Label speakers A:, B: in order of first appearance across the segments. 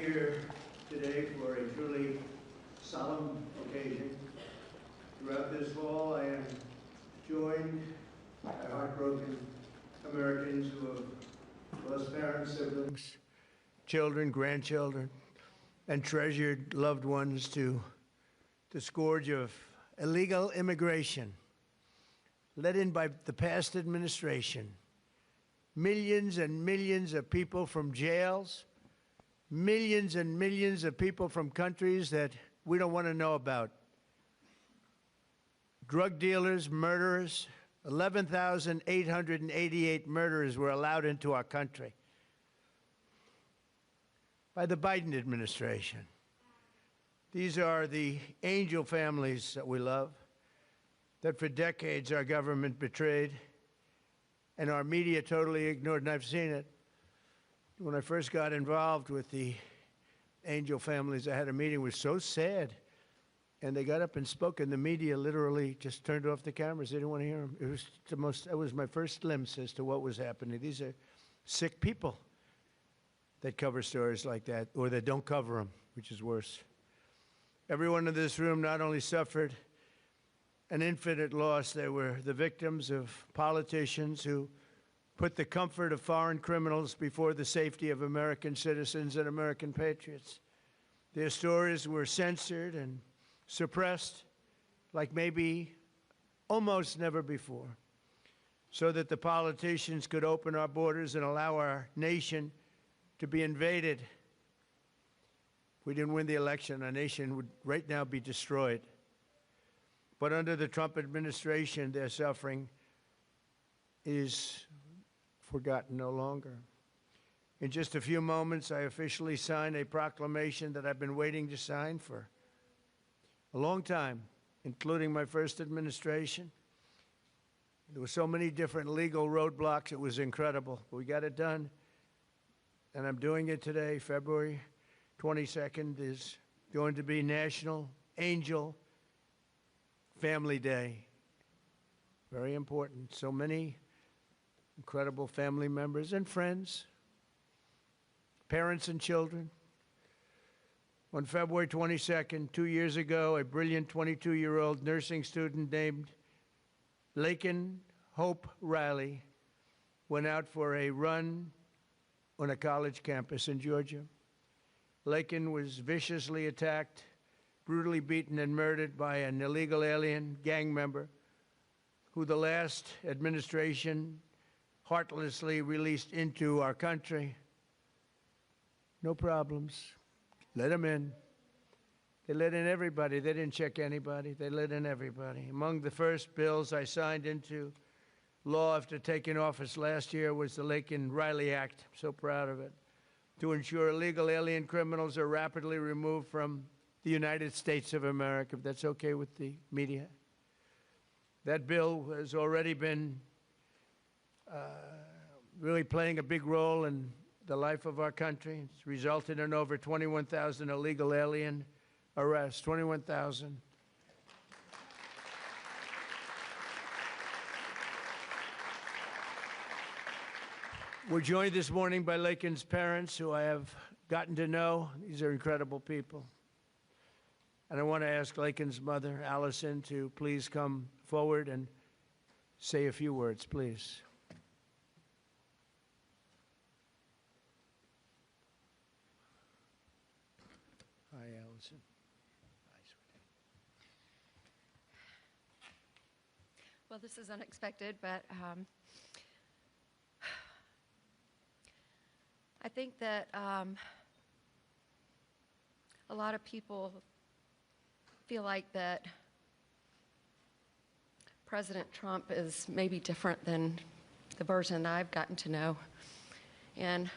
A: here today for a truly solemn occasion. Throughout this fall, I am joined by heartbroken Americans who have lost parents, siblings, children, grandchildren, and treasured loved ones to the scourge of illegal immigration led in by the past administration. Millions and millions of people from jails, millions and millions of people from countries that we don't want to know about. Drug dealers, murderers, 11,888 murderers were allowed into our country by the Biden administration. These are the angel families that we love, that for decades our government betrayed and our media totally ignored, and I've seen it. When I first got involved with the angel families, I had a meeting. It was so sad. And they got up and spoke, and the media literally just turned off the cameras. They didn't want to hear them. It was my first glimpse as to what was happening. These are sick people that cover stories like that, or that don't cover them, which is worse. Everyone in this room not only suffered an infinite loss, they were the victims of politicians who put the comfort of foreign criminals before the safety of American citizens and American patriots. Their stories were censored and suppressed like maybe almost never before, so that the politicians could open our borders and allow our nation to be invaded. If we didn't win the election, our nation would right now be destroyed. But under the Trump administration, their suffering is forgotten no longer. In just a few moments, I officially sign a proclamation that I've been waiting to sign for a long time, including my first administration. There were so many different legal roadblocks, it was incredible. But we got it done, and I'm doing it today. February 22nd is going to be National Angel Family Day. Very important. So many incredible family members and friends, parents and children. On February 22nd, 2 years ago, a brilliant 22-year-old nursing student named Laken Hope Riley went out for a run on a college campus in Georgia. Laken was viciously attacked, brutally beaten and murdered by an illegal alien gang member who the last administration heartlessly released into our country. No problems. Let them in. They let in everybody. They didn't check anybody. They let in everybody. Among the first bills I signed into law after taking office last year was the Laken Riley Act. I'm so proud of it. To ensure illegal alien criminals are rapidly removed from the United States of America, if that's okay with the media. That bill has already been really playing a big role in the life of our country. It's resulted in over 21,000 illegal alien arrests, 21,000. We're joined this morning by Laken's parents, who I have gotten to know. These are incredible people. And I want to ask Laken's mother, Allison, to please come forward and say a few words, please. Hi, Allison. Hi, sweetie.
B: Well, this is unexpected, but I think that a lot of people feel like that President Trump is maybe different than the version I've gotten to know. And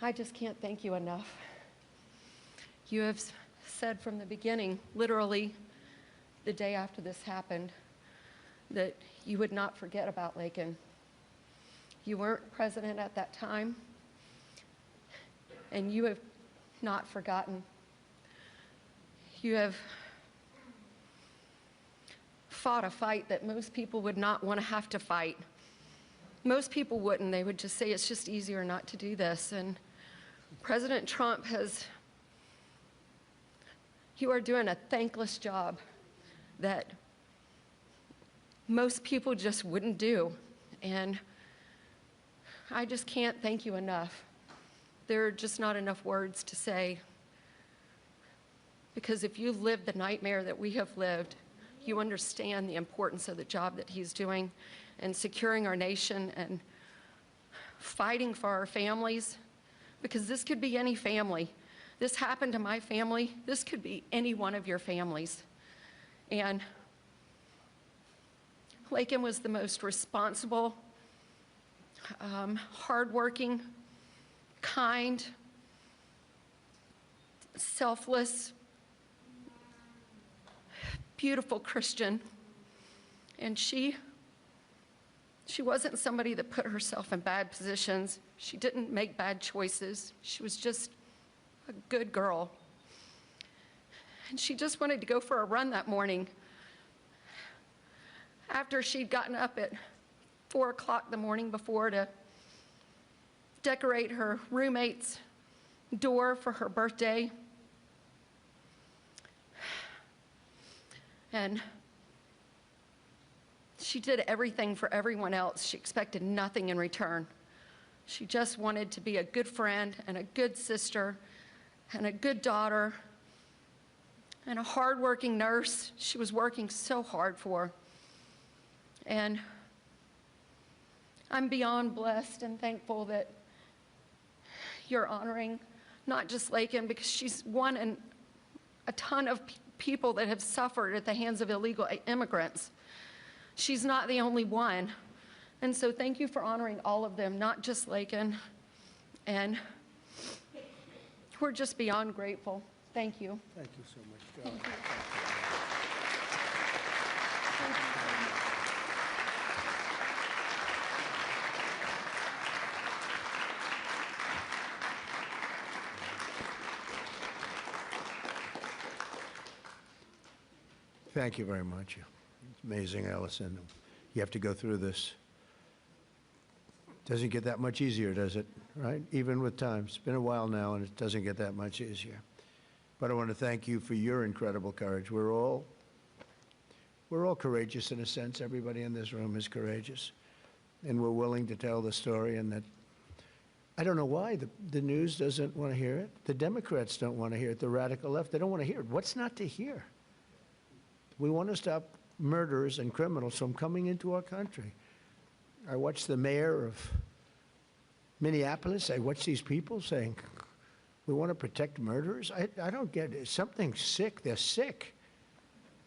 B: I just can't thank you enough. You have said from the beginning, literally the day after this happened, that you would not forget about Laken. You weren't president at that time, and you have not forgotten. You have fought a fight that most people would not want to have to fight. Most people wouldn't. They would just say it's just easier not to do this. And President Trump you are doing a thankless job that most people just wouldn't do. And I just can't thank you enough. There are just not enough words to say. Because if you lived the nightmare that we have lived, you understand the importance of the job that he's doing and securing our nation and fighting for our families. Because this could be any family. This happened to my family. This could be any one of your families. And Laken was the most responsible, hardworking, kind, selfless, beautiful Christian. And she wasn't somebody that put herself in bad positions. She didn't make bad choices. She was just a good girl. And she just wanted to go for a run that morning after she'd gotten up at 4 o'clock the morning before to decorate her roommate's door for her birthday. And she did everything for everyone else. She expected nothing in return. She just wanted to be a good friend and a good sister and a good daughter and a hardworking nurse. She was working so hard for. And I'm beyond blessed and thankful that you're honoring not just Laken, because she's one in a ton of people that have suffered at the hands of illegal immigrants. She's not the only one. And so thank you for honoring all of them, not just Laken. And we're just beyond grateful. Thank you.
A: Thank you so much, Joe.
B: Thank you.
A: Thank you very much. It's amazing, Allison. You have to go through this. Doesn't get that much easier, does it? Right? Even with time. It's been a while now, and it doesn't get that much easier. But I want to thank you for your incredible courage. We're all courageous in a sense. Everybody in this room is courageous. And we're willing to tell the story. And that, I don't know why the news doesn't want to hear it. The Democrats don't want to hear it. The radical left, they don't want to hear it. What's not to hear? We want to stop murderers and criminals from coming into our country. I watched the mayor of Minneapolis. I watched these people saying, we want to protect murderers. I don't get it. Something's sick. They're sick.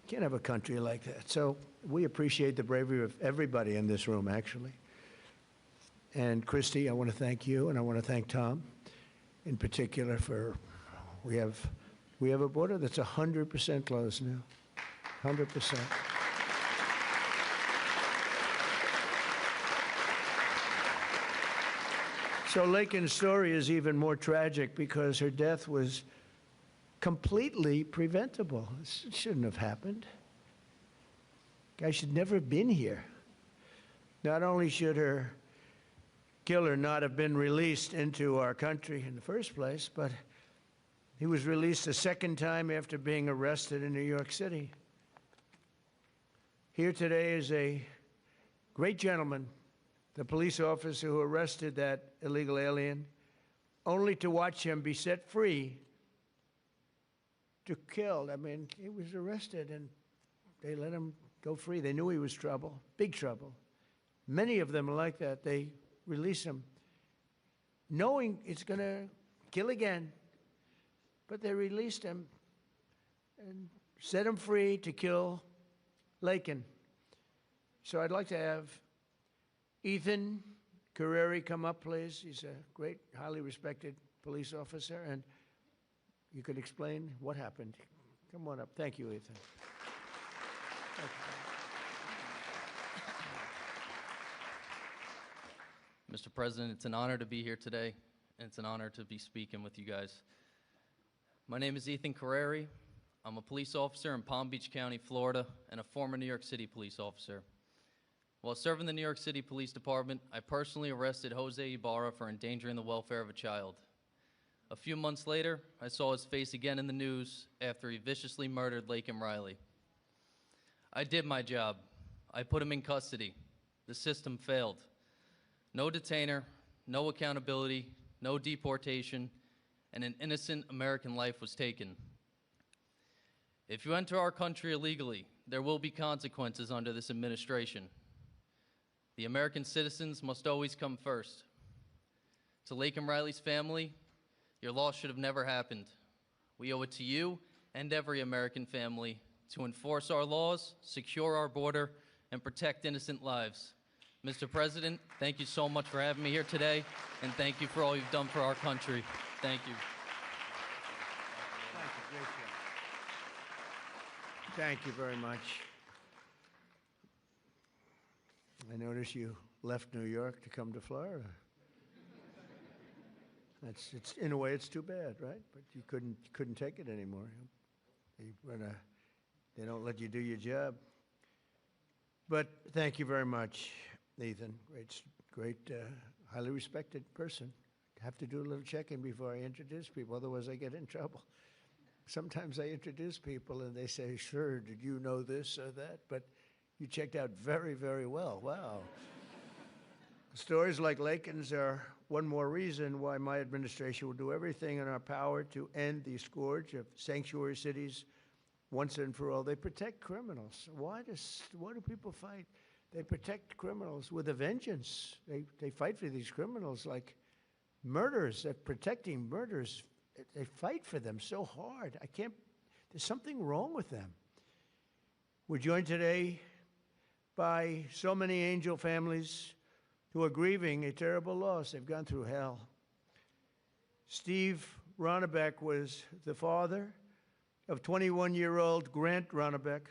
A: Can't have a country like that. So we appreciate the bravery of everybody in this room, actually. And Christy, I want to thank you, and I want to thank Tom in particular for, we have a border that's 100% closed now. 100%. So Laken's story is even more tragic because her death was completely preventable. It shouldn't have happened. Guy should never have been here. Not only should her killer not have been released into our country in the first place, but he was released a second time after being arrested in New York City. Here today is a great gentleman, the police officer who arrested that illegal alien, only to watch him be set free to kill. I mean, he was arrested and they let him go free. They knew he was trouble, big trouble. Many of them are like that. They release him knowing it's going to kill again, but they released him and set him free to kill Laken. So I'd like to have Ethan Carreri come up, please. He's a great, highly respected police officer, and you could explain what happened. Come on up. Thank you, Ethan. Thank
C: you. Mr. President, it's an honor to be here today, and it's an honor to be speaking with you guys. My name is Ethan Carreri. I'm a police officer in Palm Beach County, Florida, and a former New York City police officer. While serving the New York City Police Department, I personally arrested Jose Ibarra for endangering the welfare of a child. A few months later, I saw his face again in the news after he viciously murdered Lakem Riley. I did my job. I put him in custody. The system failed. No detainer, no accountability, no deportation, and an innocent American life was taken. If you enter our country illegally, there will be consequences under this administration. The American citizens must always come first. To Lakem Riley's family, your loss should have never happened. We owe it to you and every American family to enforce our laws, secure our border, and protect innocent lives. Mr. President, thank you so much for having me here today, and thank you for all you've done for our country. Thank you.
A: Thank you. Great job. Thank you very much. I notice you left New York to come to Florida. It's in a way, it's too bad, right? But you couldn't take it anymore. They don't let you do your job. But thank you very much, Ethan. Great, highly respected person. Have to do a little checking before I introduce people, otherwise I get in trouble. Sometimes I introduce people and they say, "Sir, did you know this or that?" But you checked out very, very well. Wow. Stories like Laken's are one more reason why my administration will do everything in our power to end the scourge of sanctuary cities once and for all. They protect criminals. Why do people fight? They protect criminals with a vengeance. They fight for these criminals like murderers. They're protecting murderers. They fight for them so hard. There's something wrong with them. We're joined today by so many Angel families who are grieving a terrible loss. They've gone through hell. Steve Ronnebeck was the father of 21-year-old Grant Ronnebeck,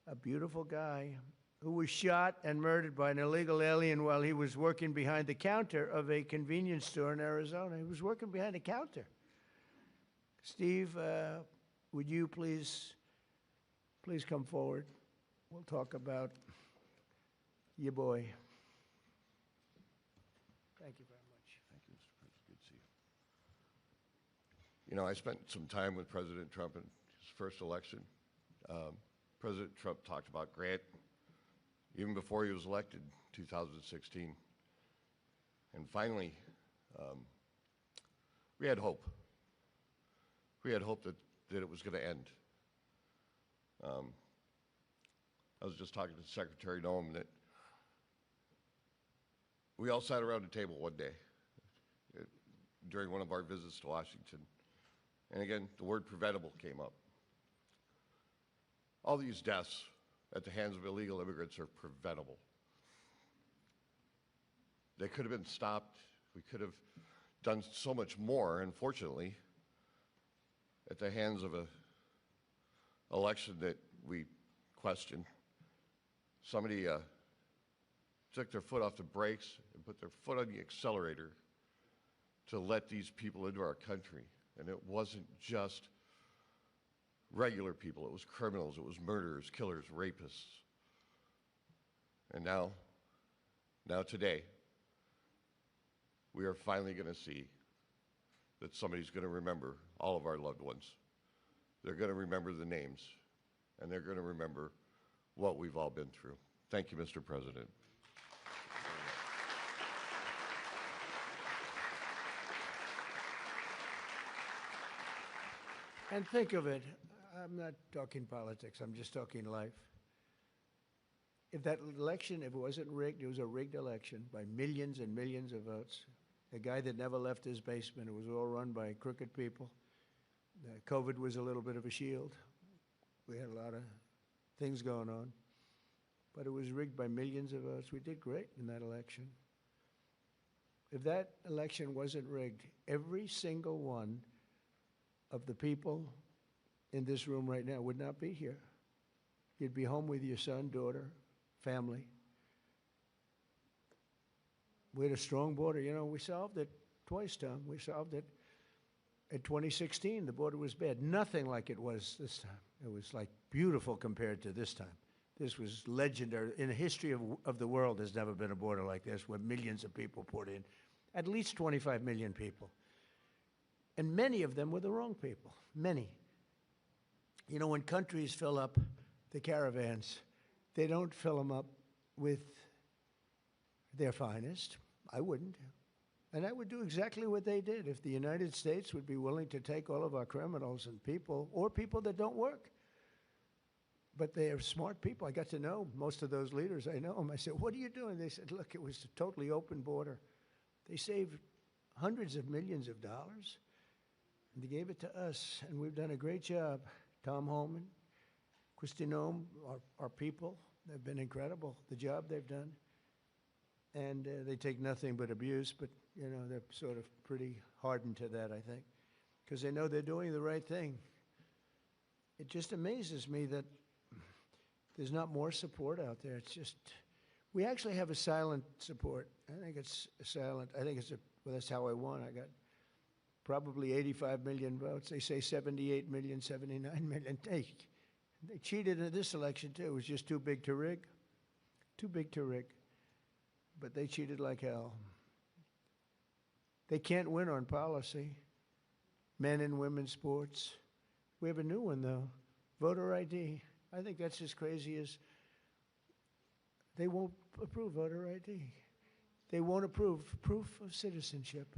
A: a beautiful guy, who was shot and murdered by an illegal alien while he was working behind the counter of a convenience store in Arizona. He was working behind the counter. Steve, would you please come forward? We'll talk about your boy. Thank you very much.
D: Thank you, Mr. President. Good to see you. You know, I spent some time with President Trump in his first election. President Trump talked about Grant even before he was elected in 2016. And finally, we had hope. We had hope that it was going to end. I was just talking to Secretary Noem that we all sat around a table one day during one of our visits to Washington. And again, the word preventable came up. All these deaths at the hands of illegal immigrants are preventable. They could have been stopped. We could have done so much more, unfortunately, at the hands of an election that we question. Somebody took their foot off the brakes and put their foot on the accelerator to let these people into our country. And it wasn't just regular people, it was criminals, it was murderers, killers, rapists. And now today, we are finally going to see that somebody's going to remember all of our loved ones. They're going to remember the names, and they're going to remember what we've all been through. Thank you, Mr. President.
A: And think of it, I'm not talking politics, I'm just talking life. If that election, if it wasn't rigged, it was a rigged election by millions and millions of votes. A guy that never left his basement, it was all run by crooked people. COVID was a little bit of a shield. We had a lot of things going on. But it was rigged by millions of votes. We did great in that election. If that election wasn't rigged, every single one of the people in this room right now would not be here. You'd be home with your son, daughter, family. We had a strong border. You know, we solved it twice, Tom. We solved it. In 2016, the border was bad. Nothing like it was this time. It was like beautiful compared to this time. This was legendary. In the history of the world, there's never been a border like this where millions of people poured in. at least 25 million people. And many of them were the wrong people, many. You know, when countries fill up the caravans, they don't fill them up with their finest. I wouldn't. And I would do exactly what they did if the United States would be willing to take all of our criminals and people, or people that don't work. But they are smart people. I got to know most of those leaders. I know them. I said, what are you doing? They said, look, it was a totally open border. They saved hundreds of millions of dollars, and they gave it to us, and we've done a great job. Tom Holman, Christine Ohm, our people, they've been incredible, the job they've done. And they take nothing but abuse, but, you know, they're sort of pretty hardened to that, I think, because they know they're doing the right thing. It just amazes me that there's not more support out there. It's just, we actually have a silent support. I think it's silent. I think it's well, that's how I won. I got probably 85 million votes. They say 78 million, 79 million. They cheated in this election, too. It was just too big to rig. Too big to rig. But they cheated like hell. They can't win on policy. Men and women's sports. We have a new one, though. Voter ID. I think that's as crazy as they won't approve voter ID. They won't approve proof of citizenship.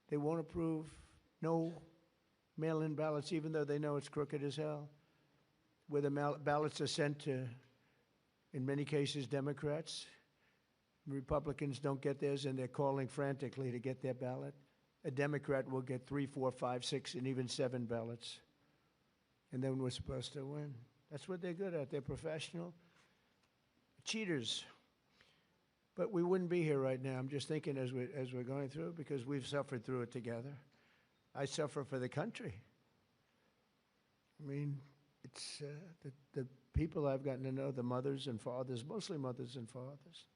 A: They won't approve no mail-in ballots, even though they know it's crooked as hell. Where the ballots are sent to, in many cases, Democrats. Republicans don't get theirs, and they're calling frantically to get their ballot. A Democrat will get 3, 4, 5, 6, and even 7 ballots. And then we're supposed to win. That's what they're good at. They're professional cheaters. But we wouldn't be here right now. I'm just thinking as we're going through, because we've suffered through it together. I suffer for the country. I mean, it's the people I've gotten to know, the mothers and fathers, mostly mothers and fathers.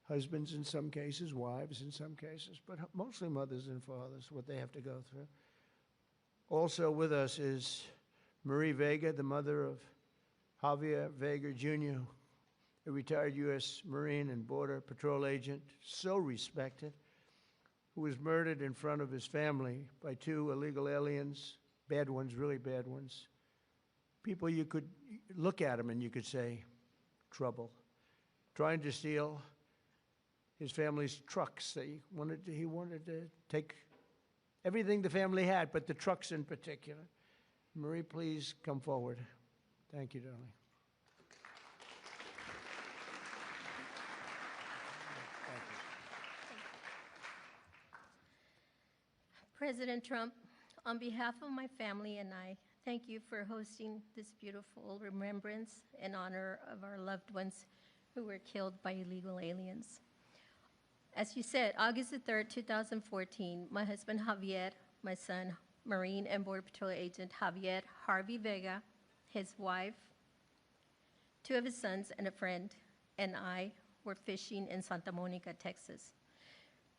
A: Husbands in some cases, wives in some cases, but mostly mothers and fathers, what they have to go through. Also with us is Marie Vega, the mother of Javier Vega Jr., a retired U.S. Marine and Border Patrol agent, so respected, who was murdered in front of his family by 2 illegal aliens, bad ones, really bad ones. People you could look at them and you could say, trouble. Trying to steal his family's trucks. He wanted to take everything the family had, but the trucks in particular. Marie, please come forward. Thank you, darling. Thank you.
E: President Trump, on behalf of my family and I, thank you for hosting this beautiful remembrance in honor of our loved ones who were killed by illegal aliens. As you said, August the 3rd, 2014, my husband Javier, my son, Marine and Border Patrol agent Javier Harvey Vega, his wife, 2 of his sons and a friend, and I were fishing in Santa Monica, Texas.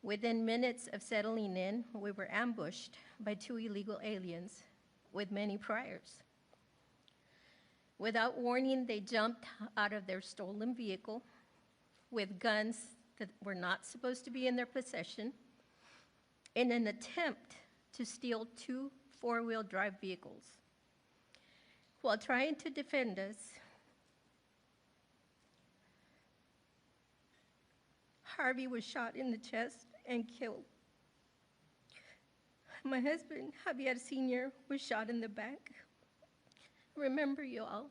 E: Within minutes of settling in, we were ambushed by 2 illegal aliens with many priors. Without warning, they jumped out of their stolen vehicle with guns that were not supposed to be in their possession in an attempt to steal 2 4-wheel drive vehicles. While trying to defend us, Harvey was shot in the chest and killed. My husband, Javier Sr., was shot in the back. Remember, you all,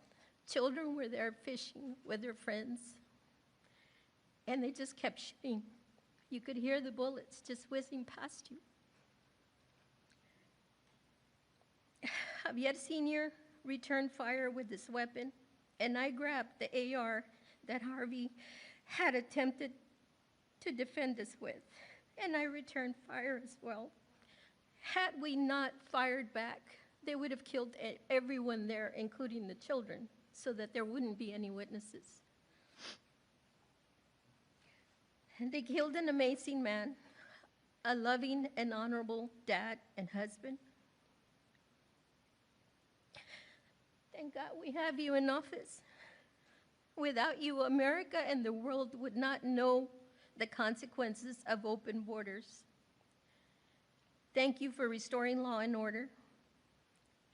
E: children were there fishing with their friends, and they just kept shooting. You could hear the bullets just whizzing past you. Javier Sr. returned fire with this weapon, and I grabbed the AR that Harvey had attempted to defend us with, and I returned fire as well. Had we not fired back, they would have killed everyone there, including the children, so that there wouldn't be any witnesses. And they killed an amazing man, a loving and honorable dad and husband. Thank God we have you in office. Without you, America and the world would not know the consequences of open borders. Thank you for restoring law and order.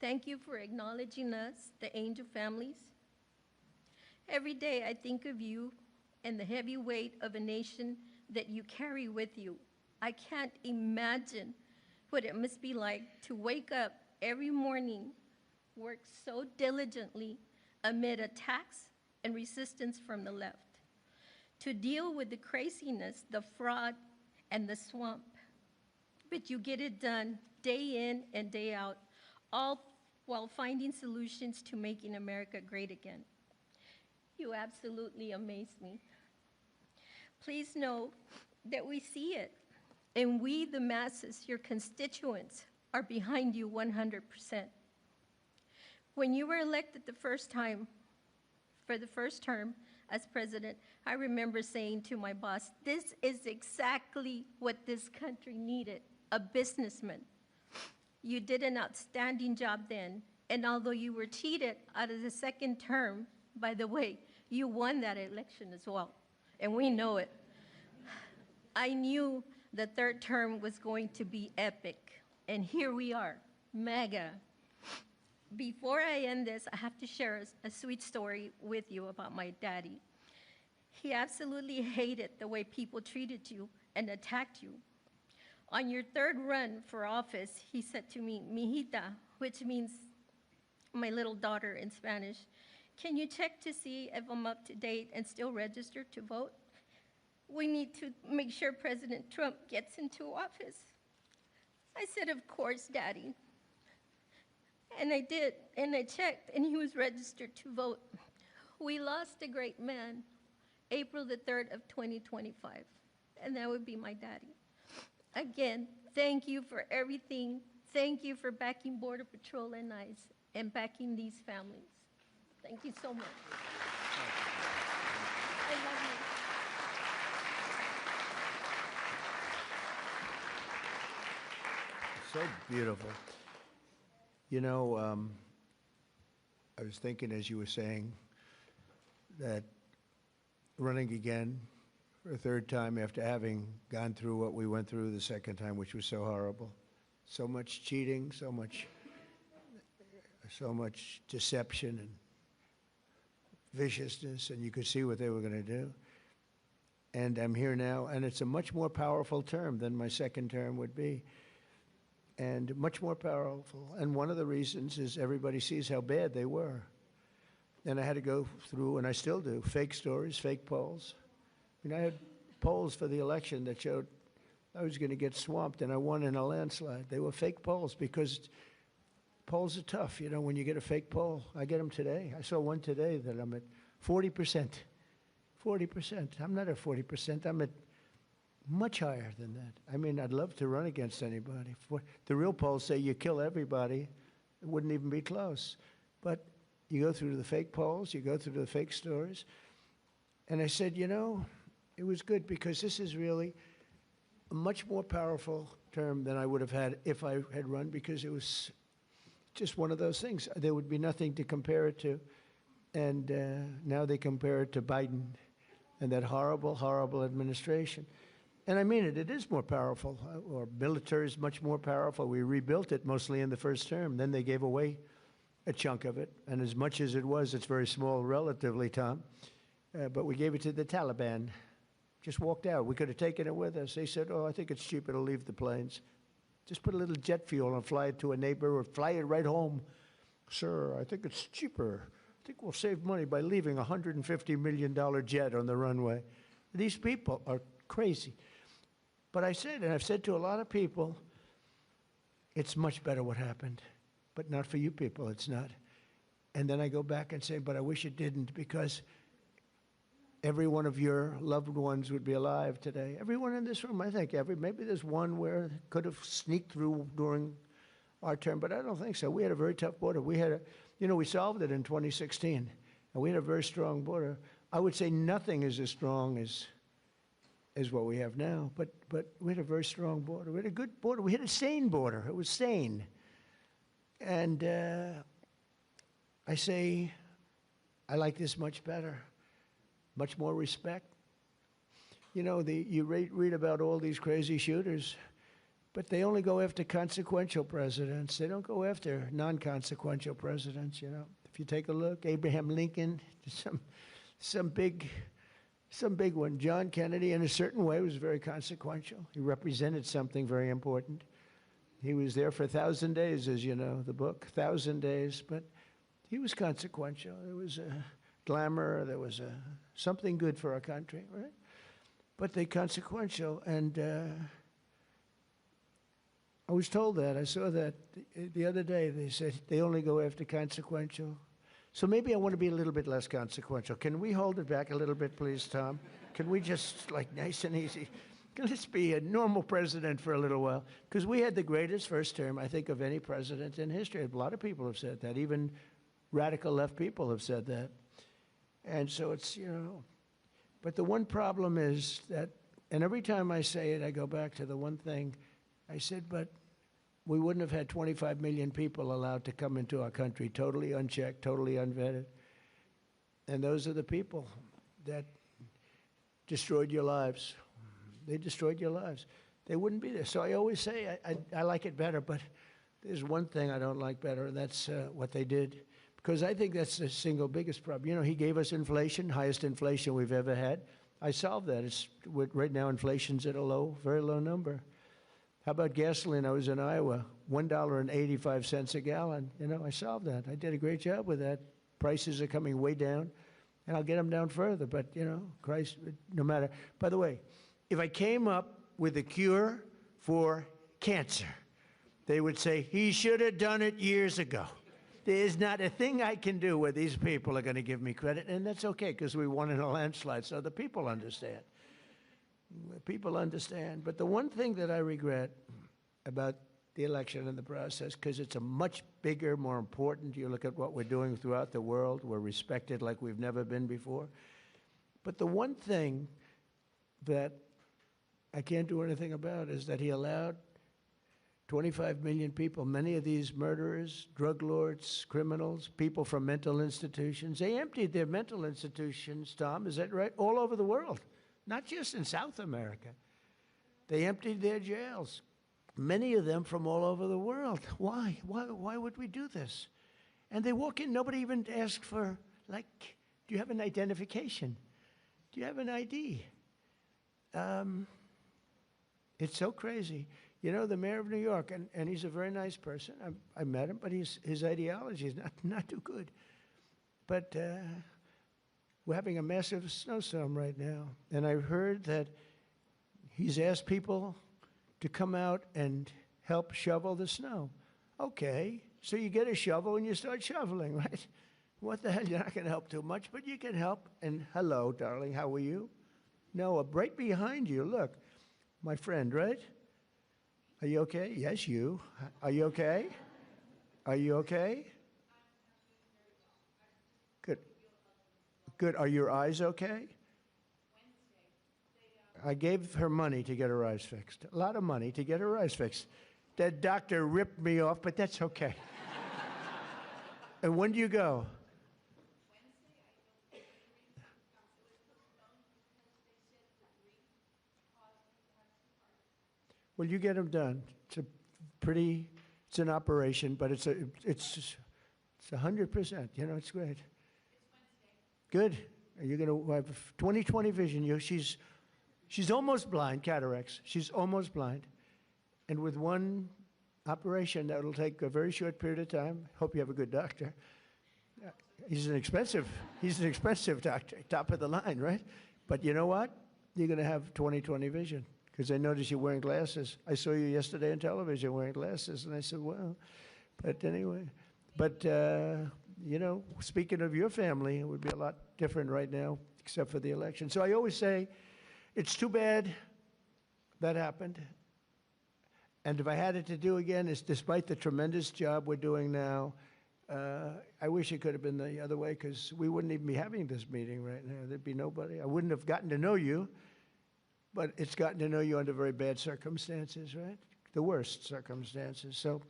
E: Thank you for acknowledging us, the Angel families. Every day I think of you and the heavy weight of a nation that you carry with you. I can't imagine what it must be like to wake up every morning, work so diligently amid attacks and resistance from the left, to deal with the craziness, the fraud, and the swamp. But you get it done day in and day out, all while finding solutions to making America great again. You absolutely amaze me. Please know that we see it, and we, the masses, your constituents, are behind you 100%. When you were elected the first time, for the first term as president, I remember saying to my boss, this is exactly what this country needed, a businessman. You did an outstanding job then, and although you were cheated out of the second term, by the way, you won that election as well, and we know it. I knew the third term was going to be epic, and here we are, mega. Before I end this, I have to share a sweet story with you about my daddy. He absolutely hated the way people treated you and attacked you. On your third run for office, he said to me, "Mijita," which means my little daughter in Spanish, "Can you check to see if I'm up to date and still registered to vote? We need to make sure President Trump gets into office." I said, "Of course, Daddy." And I did, and I checked, and he was registered to vote. We lost a great man, April the 3rd of 2025, and that would be my daddy. Again, thank you for everything. Thank you for backing Border Patrol and ICE and backing these families. Thank you so much. I love you.
A: So beautiful. You know, I was thinking as you were saying that running again for a third time after having gone through what we went through the second time, which was so horrible, so much cheating, so much deception and viciousness, and you could see what they were going to do. And I'm here now, and it's a much more powerful term than my second term would be. And much more powerful. And one of the reasons is everybody sees how bad they were. And I had to go through, and I still do, fake stories, fake polls. I mean, I had polls for the election that showed I was going to get swamped, and I won in a landslide. They were fake polls because polls are tough, you know, when you get a fake poll. I get them today. I saw one today that I'm at 40%. 40%. I'm not at 40%. I'm at much higher than that. I mean, I'd love to run against anybody. The real polls say you kill everybody. It wouldn't even be close. But you go through the fake polls, you go through the fake stories. And I said, you know, it was good because this is really a much more powerful term than I would have had if I had run, because it was just one of those things. There would be nothing to compare it to. And now they compare it to Biden and that horrible, horrible administration. And I mean it, it is more powerful. Our military is much more powerful. We rebuilt it mostly in the first term. Then they gave away a chunk of it. And as much as it was, it's very small relatively, Tom. But we gave it to the Taliban. Just walked out. We could have taken it with us. They said, oh, I think it's cheaper to leave the planes. Just put a little jet fuel and fly it to a neighbor or fly it right home. Sir, I think it's cheaper. I think we'll save money by leaving a $150 million jet on the runway. These people are crazy. But I said, and I've said to a lot of people, it's much better what happened, but not for you people, it's not. And then I go back and say, but I wish it didn't, because every one of your loved ones would be alive today. Everyone in this room, I think, maybe there's one where it could have sneaked through during our term, but I don't think so. We had a very tough border. We had we solved it in 2016, and we had a very strong border. I would say nothing is as strong as what we have now, but we had a very strong border. We had a good border. We had a sane border. It was sane. And I say, I like this much better, much more respect. You know, you read about all these crazy shooters, but they only go after consequential presidents. They don't go after non-consequential presidents, you know. If you take a look, Abraham Lincoln, some big one. John Kennedy, in a certain way, was very consequential. He represented something very important. He was there for 1,000 days, as you know, the book, 1,000 days, but he was consequential. There was a glamour, there was something good for our country, right? But they consequential, and I was told that. I saw that the other day. They said they only go after consequential. So maybe I want to be a little bit less consequential. Can we hold it back a little bit, please, Tom? Can we just, like, nice and easy? Let's be a normal president for a little while. Because we had the greatest first term, I think, of any president in history. A lot of people have said that. Even radical left people have said that. And so it's, you know, but the one problem is that, and every time I say it, I go back to the one thing I said, but we wouldn't have had 25 million people allowed to come into our country, totally unchecked, totally unvetted. And those are the people that destroyed your lives. They destroyed your lives. They wouldn't be there. So I always say I like it better, but there's one thing I don't like better, and that's what they did. Because I think that's the single biggest problem. You know, he gave us inflation, highest inflation we've ever had. I solved that. Right now, inflation's at a very low number. How about gasoline? I was in Iowa, $1.85 a gallon. You know, I solved that. I did a great job with that. Prices are coming way down, and I'll get them down further. But, you know, Christ, no matter. By the way, if I came up with a cure for cancer, they would say, he should have done it years ago. There's not a thing I can do where these people are going to give me credit, and that's okay, because we won in a landslide, so the people understand. People understand. But the one thing that I regret about the election and the process, because it's a much bigger, more important, you look at what we're doing throughout the world, we're respected like we've never been before. But the one thing that I can't do anything about is that he allowed 25 million people, many of these murderers, drug lords, criminals, people from mental institutions. They emptied their mental institutions, Tom, is that right? All over the world, not just in South America. They emptied their jails, many of them from all over the world. Why? Why would we do this? And they walk in, nobody even asks for, like, do you have an identification? Do you have an ID? It's so crazy. You know, the mayor of New York, and he's a very nice person. I met him, but his ideology is not too good. But we're having a massive snowstorm right now. And I heard that he's asked people to come out and help shovel the snow. Okay, so you get a shovel and you start shoveling, right? What the hell, you're not going to help too much, but you can help. And hello, darling, how are you? Noah, right behind you, look. My friend, right? Are you okay? Yes, you. Are you okay? Are you okay? Good. Good. Are your eyes okay? I gave her money to get her eyes fixed. A lot of money to get her eyes fixed. That doctor ripped me off, but that's okay. And when do you go? Well, you get them done. It's an operation, but it's 100%. You know, it's great. It's Wednesday. Good. Are you going to have 20/20 vision? She's almost blind, cataracts. She's almost blind, and with one operation that'll take a very short period of time. Hope you have a good doctor. He's an expensive doctor, top of the line, right? But you know what? You're going to have 20/20 vision. Because I noticed you're wearing glasses. I saw you yesterday on television wearing glasses, and I said, well, but anyway. But, you know, speaking of your family, it would be a lot different right now, except for the election. So I always say, it's too bad that happened. And if I had it to do again, it's despite the tremendous job we're doing now, I wish it could have been the other way, because we wouldn't even be having this meeting right now. There'd be nobody. I wouldn't have gotten to know you. But it's gotten to know you under very bad circumstances, right? The worst circumstances. So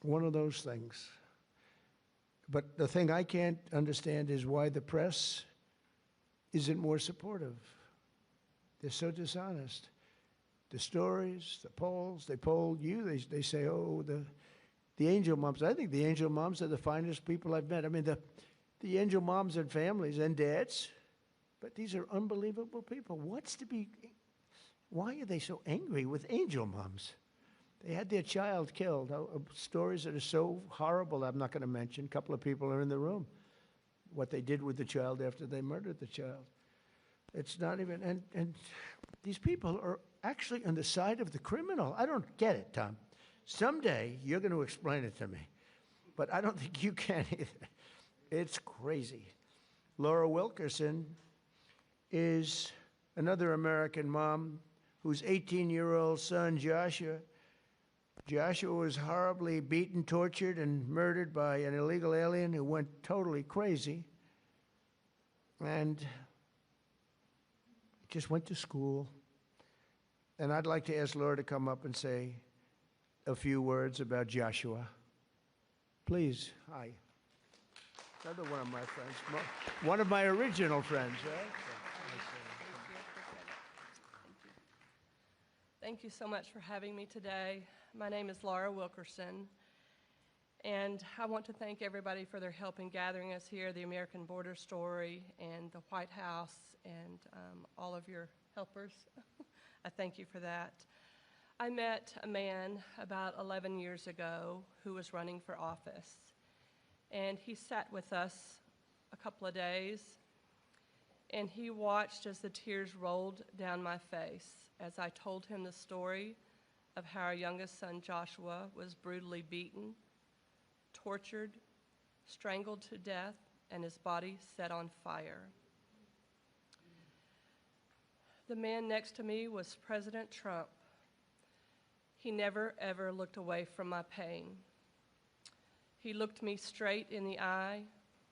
A: one of those things. But the thing I can't understand is why the press isn't more supportive. They're so dishonest. The stories, the polls, they polled you, they say, oh, the angel moms. I think the angel moms are the finest people I've met. I mean, the angel moms and families and dads, but these are unbelievable people. Why are they so angry with angel moms? They had their child killed. Stories that are so horrible I'm not going to mention. A couple of people are in the room. What they did with the child after they murdered the child. It's not even, and these people are actually on the side of the criminal. I don't get it, Tom. Someday you're going to explain it to me, but I don't think you can either. It's crazy. Laura Wilkerson is another American mom whose 18-year-old son, Joshua was horribly beaten, tortured, and murdered by an illegal alien who went totally crazy and just went to school. And I'd like to ask Laura to come up and say a few words about Joshua. Please. Hi. Another one of my friends. One of my original friends, right?
F: Thank you so much for having me today. My name is Laura Wilkerson, and I want to thank everybody for their help in gathering us here, the American Border Story and the White House, and all of your helpers. I thank you for that. I met a man about 11 years ago who was running for office, and he sat with us a couple of days, and he watched as the tears rolled down my face as I told him the story of how our youngest son, Joshua, was brutally beaten, tortured, strangled to death, and his body set on fire. The man next to me was President Trump. He never, ever looked away from my pain. He looked me straight in the eye,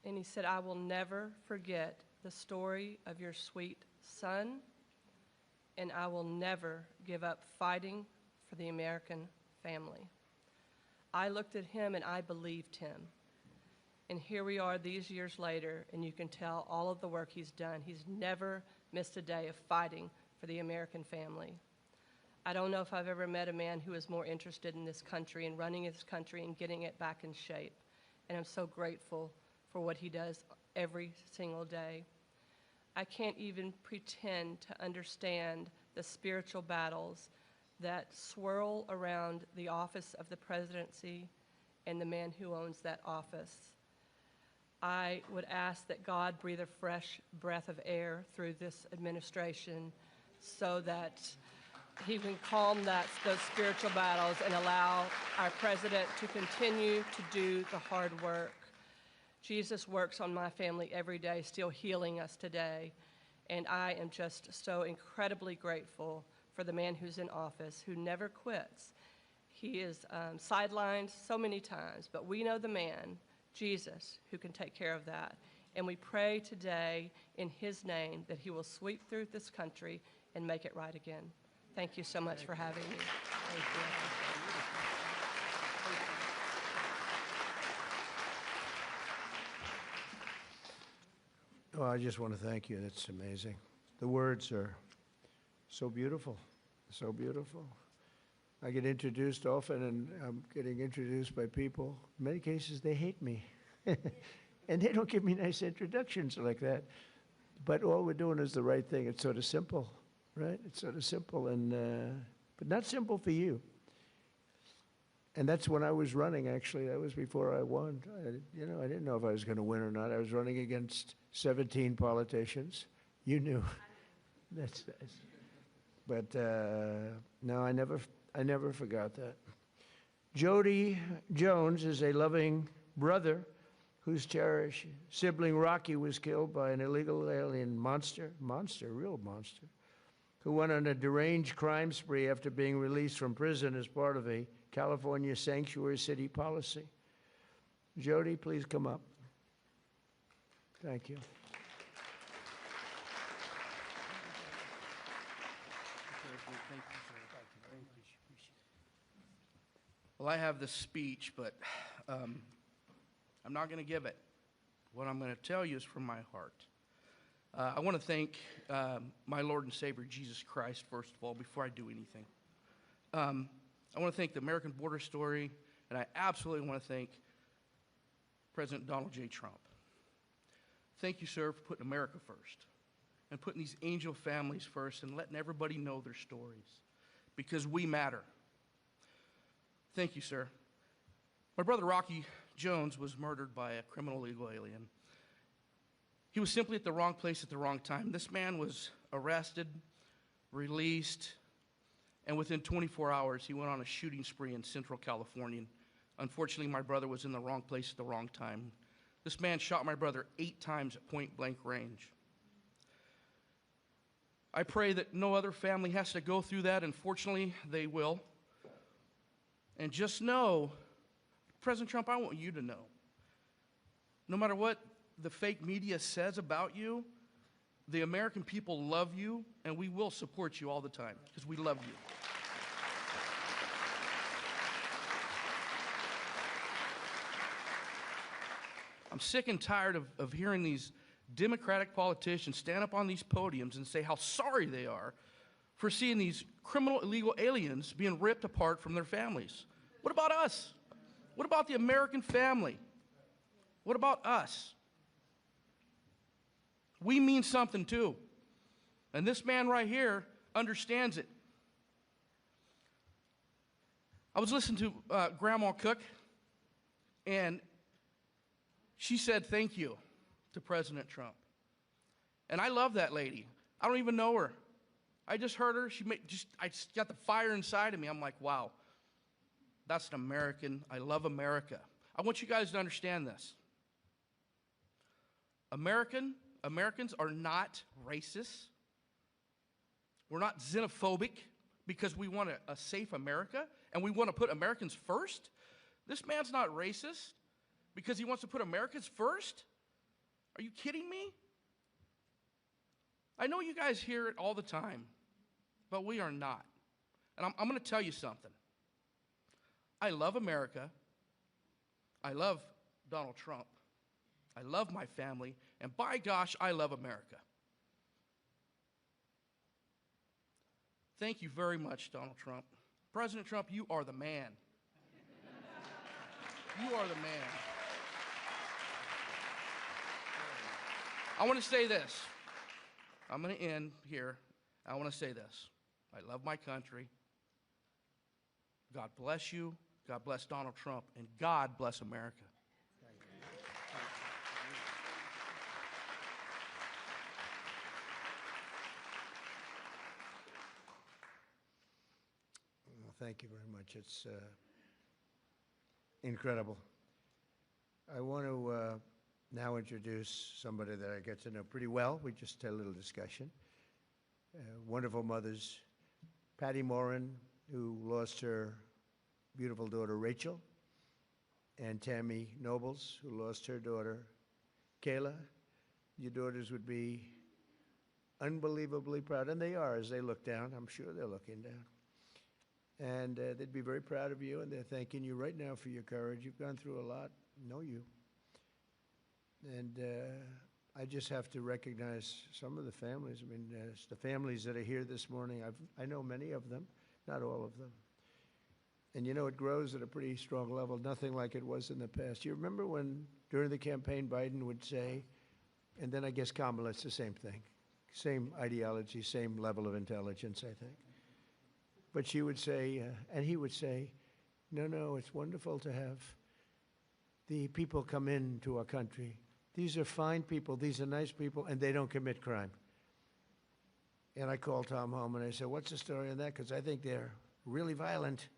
F: and he said, "I will never forget the story of your sweet son, and I will never give up fighting for the American family." I looked at him and I believed him. And here we are these years later, and you can tell all of the work he's done. He's never missed a day of fighting for the American family. I don't know if I've ever met a man who is more interested in this country and running this country and getting it back in shape. And I'm so grateful for what he does every single day. I can't even pretend to understand the spiritual battles that swirl around the office of the presidency and the man who owns that office. I would ask that God breathe a fresh breath of air through this administration so that he can calm those spiritual battles and allow our president to continue to do the hard work. Jesus works on my family every day, still healing us today. And I am just so incredibly grateful for the man who's in office, who never quits. He is sidelined so many times, but we know the man, Jesus, who can take care of that. And we pray today in his name that he will sweep through this country and make it right again. Thank you so much for having me. Thank you.
A: Oh, I just want to thank you. That's amazing. The words are so beautiful, so beautiful. I get introduced often, and I'm getting introduced by people. In many cases, they hate me. And they don't give me nice introductions like that. But all we're doing is the right thing. It's sort of simple, right? It's sort of simple, but not simple for you. And that's when I was running, actually. That was before I won. I didn't know if I was going to win or not. I was running against 17 politicians. You knew. That's nice. But no, I never forgot that. Jody Jones is a loving brother whose cherished sibling Rocky was killed by an illegal alien real monster, who went on a deranged crime spree after being released from prison as part of a California sanctuary city policy. Jody, please come up. Thank you.
G: Well, I have this speech, but I'm not going to give it. What I'm going to tell you is from my heart. I want to thank my Lord and Savior, Jesus Christ, first of all, before I do anything. I want to thank the American Border Story, and I absolutely want to thank President Donald J. Trump. Thank you, sir, for putting America first and putting these angel families first and letting everybody know their stories, because we matter. Thank you, sir. My brother Rocky Jones was murdered by a criminal illegal alien. He was simply at the wrong place at the wrong time. This man was arrested, released, and within 24 hours, he went on a shooting spree in Central California. Unfortunately, my brother was in the wrong place at the wrong time. This man shot my brother 8 times at point-blank range. I pray that no other family has to go through that. Unfortunately, they will. And just know, President Trump, I want you to know, no matter what the fake media says about you, the American people love you, and we will support you all the time, because we love you. I'm sick and tired of hearing these Democratic politicians stand up on these podiums and say how sorry they are for seeing these criminal illegal aliens being ripped apart from their families. What about us? What about the American family? What about us? We mean something too. And this man right here understands it. I was listening to Grandma Cook, and she said thank you to President Trump. And I love that lady. I don't even know her. I just heard her. I just got the fire inside of me. I'm like, wow, that's an American. I love America. I want you guys to understand this. Americans are not racist. We're not xenophobic because we want a safe America and we want to put Americans first. This man's not racist because he wants to put Americans first. Are you kidding me? I know you guys hear it all the time, but we are not. And I'm going to tell you something. I love America. I love Donald Trump. I love my family. And by gosh, I love America. Thank you very much, Donald Trump. President Trump, you are the man. You are the man. I want to say this. I'm going to end here. I want to say this. I love my country. God bless you. God bless Donald Trump. And God bless America.
A: Well, thank you very much. It's incredible. I want to now introduce somebody that I get to know pretty well. We just had a little discussion. Wonderful mothers, Patty Morin, who lost her beautiful daughter Rachel, and Tammy Nobles, who lost her daughter Kayla. Your daughters would be unbelievably proud, and they are as they look down. I'm sure they're looking down. And they'd be very proud of you, and they're thanking you right now for your courage. You've gone through a lot. Know you. And I just have to recognize some of the families. I mean, the families that are here this morning, I know many of them, not all of them. And you know, it grows at a pretty strong level, nothing like it was in the past. You remember when, during the campaign, Biden would say, and then I guess Kamala, it's the same thing, same ideology, same level of intelligence, I think. But she would say, and he would say, no, it's wonderful to have the people come into our country. These are fine people, these are nice people, and they don't commit crime. And I called Tom home and I said, what's the story on that? Because I think they're really violent.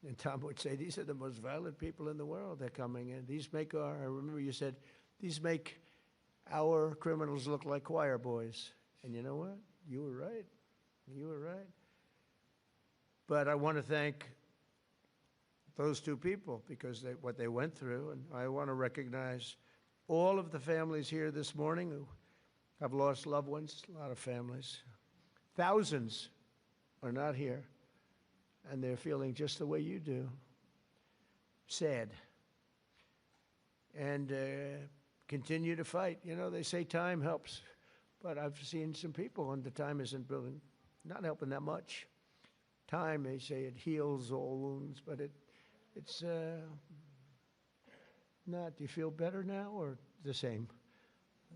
A: And Tom would say, these are the most violent people in the world. They're coming in. These make I remember you said, these make our criminals look like choir boys. And you know what? You were right. You were right. But I want to thank those two people because what they went through. And I want to recognize all of the families here this morning who have lost loved ones, a lot of families. Thousands are not here, and they're feeling just the way you do, sad. And continue to fight. You know, they say time helps. But I've seen some people, and the time isn't really not helping that much. Time, they say, it heals all wounds, but it's not. Do you feel better now or the same?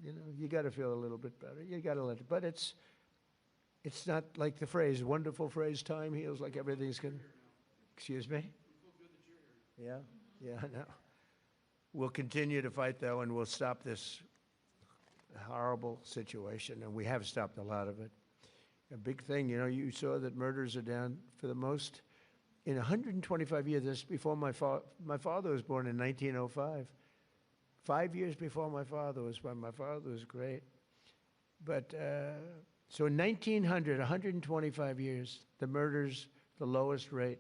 A: You know, you got to feel a little bit better. You got to let it. But it's not like the phrase, wonderful phrase, time heals, like everything's going to. Excuse me? Yeah, I know. We'll continue to fight, though, and we'll stop this horrible situation, and we have stopped a lot of it. A big thing, you know, you saw that murders are down for the most in 125 years. This before my father was born in 1905. 5 years before my father was born. My father was great. But so in 1900, 125 years, the murders, the lowest rate.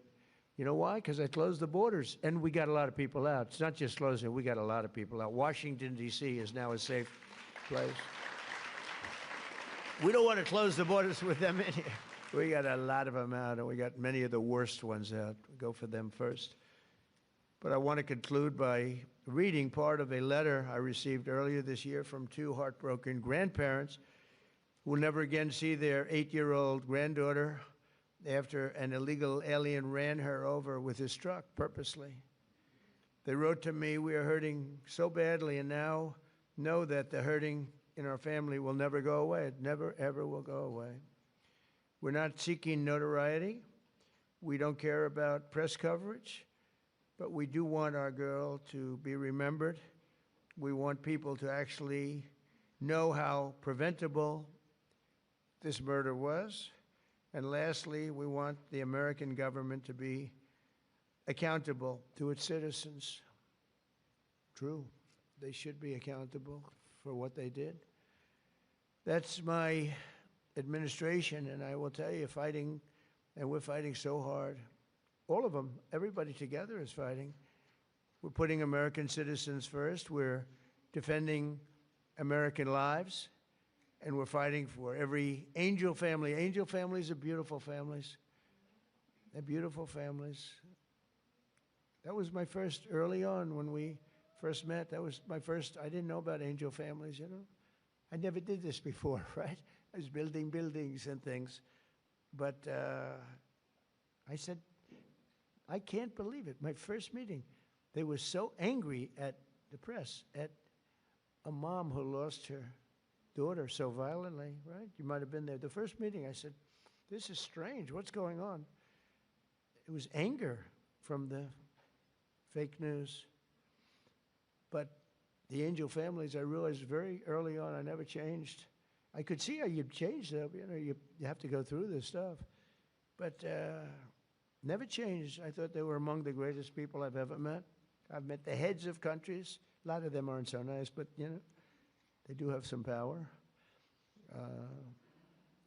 A: You know why? Because I closed the borders, and we got a lot of people out. It's not just closing, we got a lot of people out. Washington, D.C. is now a safe place. We don't want to close the borders with them in here. We got a lot of them out, and we got many of the worst ones out. We go for them first. But I want to conclude by reading part of a letter I received earlier this year from two heartbroken grandparents who will never again see their 8-year-old granddaughter after an illegal alien ran her over with his truck purposely. They wrote to me, "We are hurting so badly, and now know that the hurting in our family will never go away. It never, ever will go away. We're not seeking notoriety. We don't care about press coverage, but we do want our girl to be remembered. We want people to actually know how preventable this murder was. And lastly, we want the American government to be accountable to its citizens." True. They should be accountable for what they did. That's my administration, and I will tell you, fighting, and we're fighting so hard. All of them, everybody together is fighting. We're putting American citizens first. We're defending American lives, and we're fighting for every Angel family. Angel families are beautiful families. They're beautiful families. That was my first, early on when we first met, that was my first, I didn't know about Angel families, you know. I never did this before, right? I was building buildings and things. But I said, I can't believe it. My first meeting, they were so angry at the press, at a mom who lost her daughter so violently, right? You might have been there. The first meeting, I said, this is strange. What's going on? It was anger from the fake news. But the Angel families, I realized very early on, I never changed. I could see how you'd change them. You know, you have to go through this stuff. But never changed. I thought they were among the greatest people I've ever met. I've met the heads of countries. A lot of them aren't so nice, but, you know, they do have some power.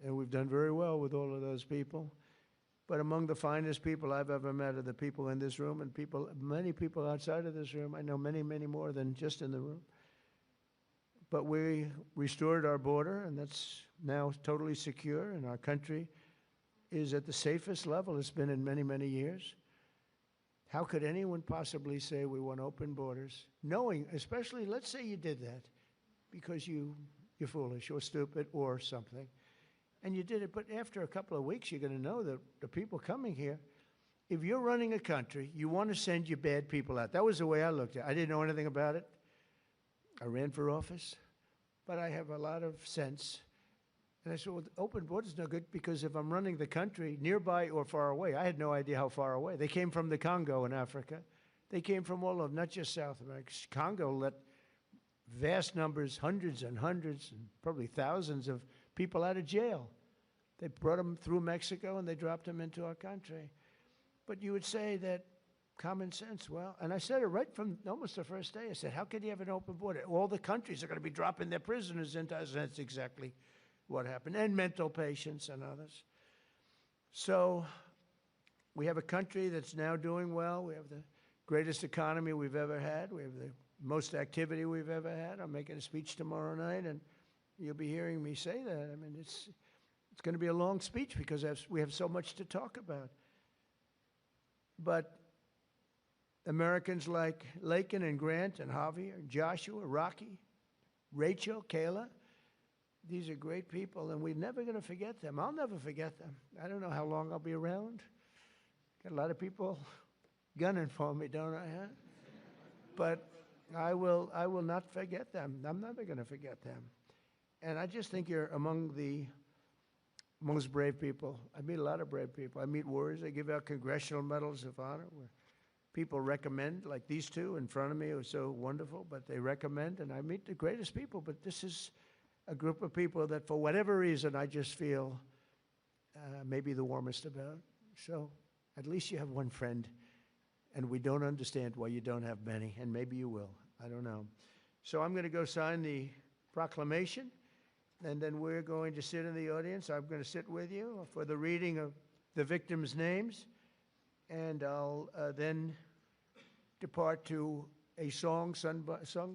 A: And we've done very well with all of those people. But among the finest people I've ever met are the people in this room and people, many people outside of this room. I know many, many more than just in the room. But we restored our border, and that's now totally secure, and our country is at the safest level it's been in many, many years. How could anyone possibly say we want open borders, knowing, especially, let's say you did that because you're foolish or stupid or something, and you did it, but after a couple of weeks, you're going to know that the people coming here, if you're running a country, you want to send your bad people out. That was the way I looked at it. I didn't know anything about it. I ran for office, but I have a lot of sense. And I said, well, open borders is no good because if I'm running the country nearby or far away, I had no idea how far away. They came from the Congo in Africa. They came from all over, not just South America. Congo let vast numbers, hundreds and hundreds, and probably thousands of people out of jail. They brought them through Mexico and they dropped them into our country. But you would say that common sense, well, and I said it right from almost the first day. I said, how could you have an open border? All the countries are going to be dropping their prisoners into us, and that's exactly what happened, and mental patients and others. So we have a country that's now doing well. We have the greatest economy we've ever had. We have the most activity we've ever had. I'm making a speech tomorrow night, and you'll be hearing me say that. I mean, it's going to be a long speech because we have so much to talk about. But Americans like Lakin and Grant and Javier, and Joshua, Rocky, Rachel, Kayla, these are great people, and we're never going to forget them. I'll never forget them. I don't know how long I'll be around. Got a lot of people gunning for me, don't I? Huh? But I will not forget them. I'm never going to forget them. And I just think you're among the most brave people. I meet a lot of brave people. I meet warriors. I give out congressional medals of honor where people recommend, like these two in front of me, who are so wonderful, but they recommend, and I meet the greatest people. But this is a group of people that, for whatever reason, I just feel maybe the warmest about. So at least you have one friend, and we don't understand why you don't have many, and maybe you will. I don't know. So I'm going to go sign the proclamation, and then we're going to sit in the audience. I'm going to sit with you for the reading of the victims' names, and I'll then depart to a song sung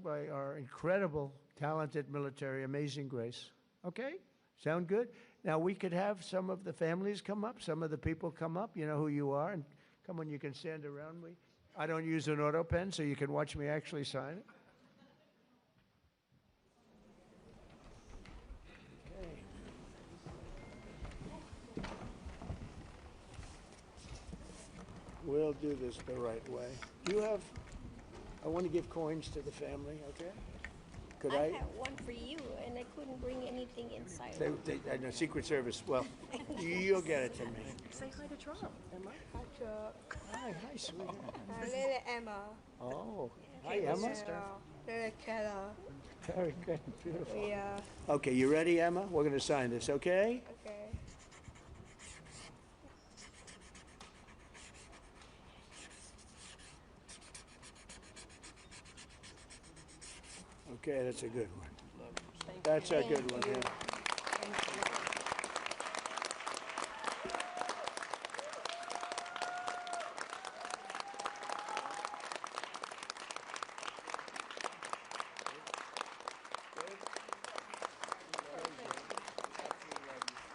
A: by our incredible, talented military, Amazing Grace. Okay? Sound good? Now, we could have some of the families come up, some of the people come up, you know who you are, and come on, you can stand around me. I don't use an auto pen, so you can watch me actually sign it. Okay. We'll do this the right way. Do you have, I want to give coins to the family, okay? Could
E: I had one for you, and I couldn't bring anything inside.
A: I know, Secret Service. Well, you'll get it to me.
H: Say hi to Trump, Emma.
I: Hi, Chuck.
A: Hi, sweetheart.
I: Little Emma.
A: Oh, hi, Emma.
I: Little Kella.
A: Very good, beautiful.
I: Yeah.
A: Okay, you ready, Emma? We're going to sign this, okay?
I: Okay.
A: Okay, that's a good one. That's a good one, yeah.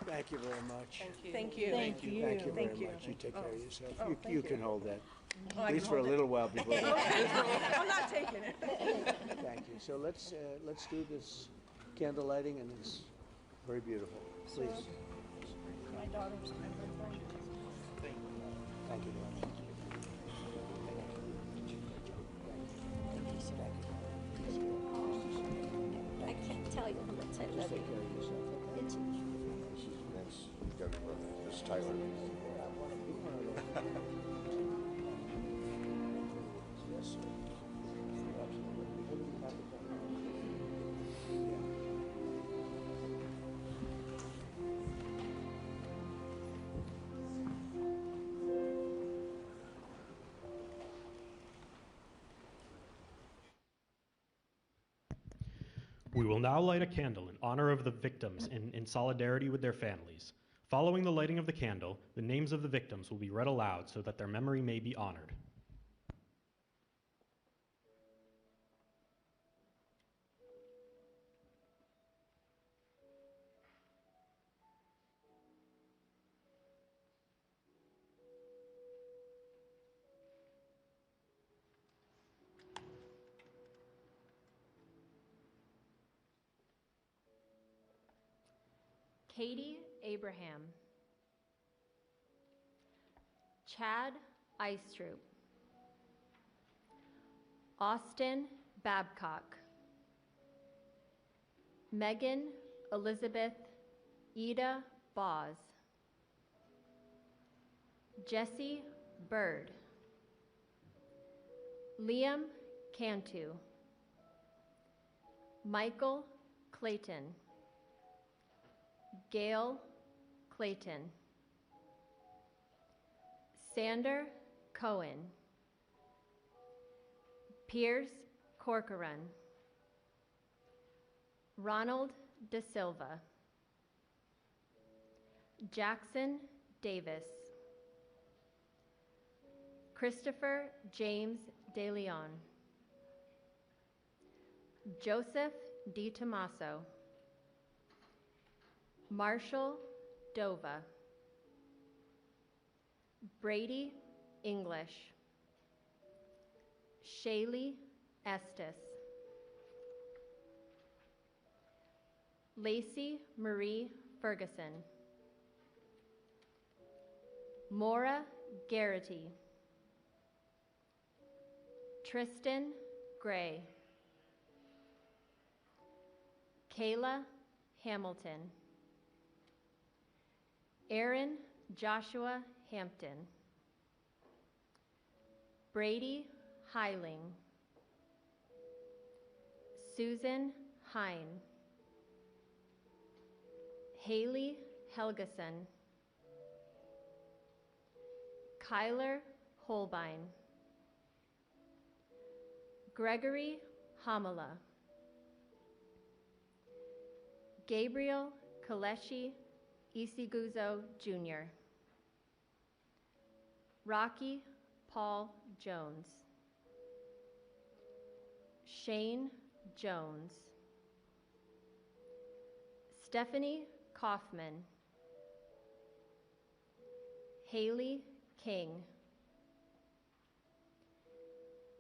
A: Thank you very much.
H: Thank you.
A: Thank you very much. You take care of yourself. You can hold that. At least for a little while before.
H: I'm not taking it.
A: Thank you. So let's do this candle lighting, and it's very beautiful. Please.
H: My daughter's my birthday.
A: Thank you very much.
E: I can't tell you how much I love
A: Take
E: you.
A: care of yourself.
E: It's
D: This is Tyler.
A: Yes, sir.
J: We will now light a candle in honor of the victims and in solidarity with their families. Following the lighting of the candle, the names of the victims will be read aloud so that their memory may be honored.
K: Katie Abraham, Chad Eistrup, Austin Babcock, Megan Elizabeth Ida Boz, Jesse Bird, Liam Cantu, Michael Clayton, Gail Clayton, Sander Cohen, Piers Corcoran, Ronald De Silva, Jackson Davis, Christopher James De Leon, Joseph Di Tommaso, Marshall Dova, Brady English, Shaylee Estes, Lacey Marie Ferguson, Maura Garrity, Tristan Gray, Kayla Hamilton, Aaron Joshua Hampton, Brady Heiling, Susan Hine, Haley Helgeson, Kyler Holbein, Gregory Hamala, Gabriel Kaleshi Isiguzo Jr., Rocky Paul Jones, Shane Jones, Stephanie Kaufman, Haley King,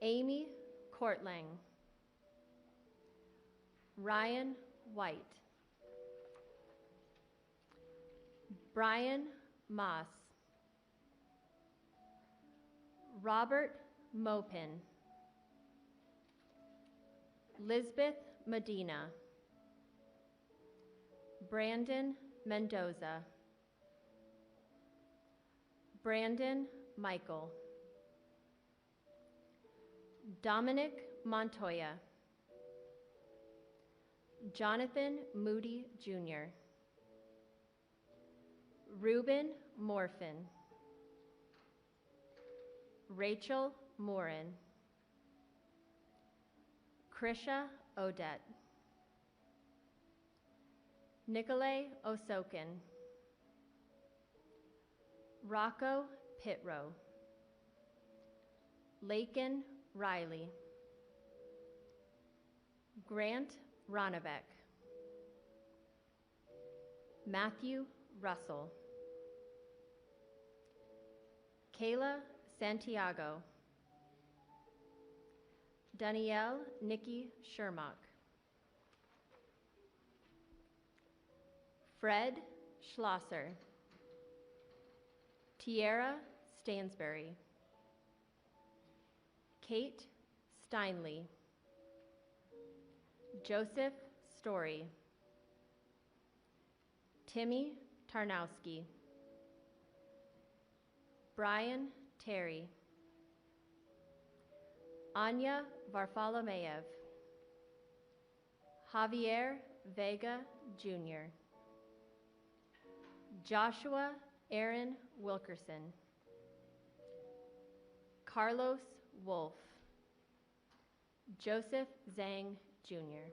K: Amy Courtlang, Ryan White, Brian Moss, Robert Mopin, Lisbeth Medina, Brandon Mendoza, Brandon Michael, Dominic Montoya, Jonathan Moody Jr., Reuben Morfin, Rachel Morin, Krisha Odette, Nicolay Osokin, Rocco Pitro, Lakin Riley, Grant Ronnebeck, Matthew Russell, Kayla Santiago, Danielle Nikki Shermock, Fred Schlosser, Tierra Stansberry, Kate Steinley, Joseph Story, Timmy Tarnowski, Brian Terry, Anya Varfolomeyev, Javier Vega Jr., Joshua Aaron Wilkerson, Carlos Wolf, Joseph Zhang Jr.